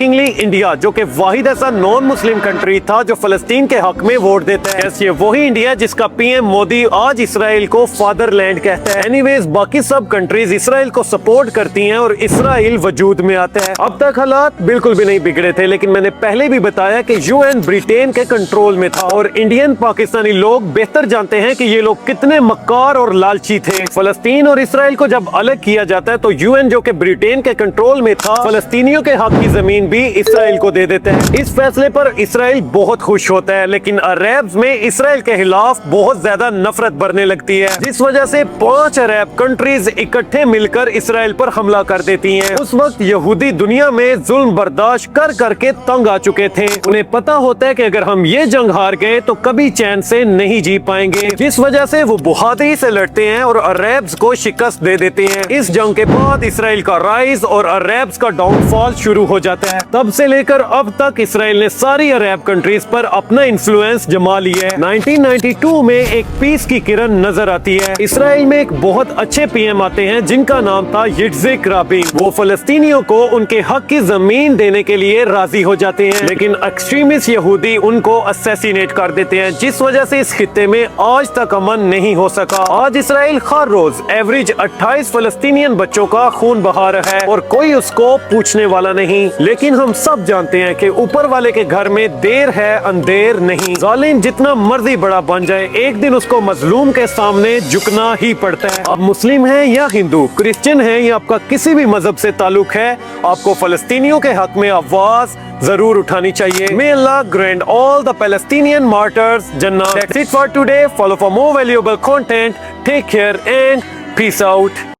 India, जो कि वाहिद ऐसा नॉन मुस्लिम कंट्री था जो फलस्तीन के हक में वोट देता है। ये वही इंडिया जिसका पीएम मोदी आज इसराइल को फादरलैंड कहता है। एनीवेज, बाकी सब कंट्रीज इसराइल को सपोर्ट करती हैं और इसराइल वजूद में आता है। अब तक हालात बिल्कुल भी नहीं बिगड़े थे, लेकिन मैंने पहले भी बताया कि यूएन ब्रिटेन के कंट्रोल में था और इंडियन पाकिस्तानी लोग बेहतर जानते हैं कि ये लोग कितने मक्कार और लालची थे। फलस्तीन और इसराइल को जब अलग किया जाता है तो यूएन, जो कि ब्रिटेन के कंट्रोल में था, फलस्तीनियों के हक की जमीन भी इसराइल को दे देते हैं। इस फैसले पर इसराइल बहुत खुश होता है, लेकिन अरब्स में इसराइल के खिलाफ बहुत ज्यादा नफरत बढ़ने लगती है, जिस वजह से 5 अरब कंट्रीज इकट्ठे मिलकर इसराइल पर हमला कर देती हैं। उस वक्त यहूदी दुनिया में जुल्म बर्दाश्त कर करके तंग आ चुके थे। उन्हें पता होता है कि अगर हम ये जंग हार गए तो कभी चैन से नहीं जी पाएंगे, जिस वजह से वो बहादुरी से लड़ते हैं और अरब्स को शिकस्त दे देते हैं। इस जंग के बाद इसराइल का राइज और अरब्स का डाउनफॉल शुरू हो जाता है। तब से लेकर अब तक इसराइल ने सारी अरब कंट्रीज पर अपना इन्फ्लुएंस जमा लिया है। 1992 में एक पीस की किरण नजर आती है। इसराइल में एक बहुत अच्छे पीएम आते हैं जिनका नाम था यित्ज़हाक राबिन। वो फलस्तीनियों को उनके हक की जमीन देने के लिए राजी हो जाते हैं, लेकिन एक्सट्रीमिस्ट यहूदी उनको असैसिनेट कर देते हैं, जिस वजह से इस खित्ते में आज तक अमन नहीं हो सका। आज इसराइल हर रोज एवरेज 28 फलस्तीनियन बच्चों का खून बहा रहा है और कोई उसको पूछने वाला नहीं। लेकिन हम सब जानते हैं कि ऊपर वाले के घर में देर है अंधेर नहीं। जालिम जितना मर्जी बड़ा बन जाए, एक दिन उसको मजलूम के सामने झुकना ही पड़ता है। आप मुस्लिम हैं या हिंदू, क्रिश्चियन हैं या आपका किसी भी मजहब से ताल्लुक है, आपको फलस्तीनियों के हक में आवाज जरूर उठानी चाहिए। May Allah grant all the Palestinian martyrs Jannah. That's it for today. Follow for more valuable content. Take care and peace out.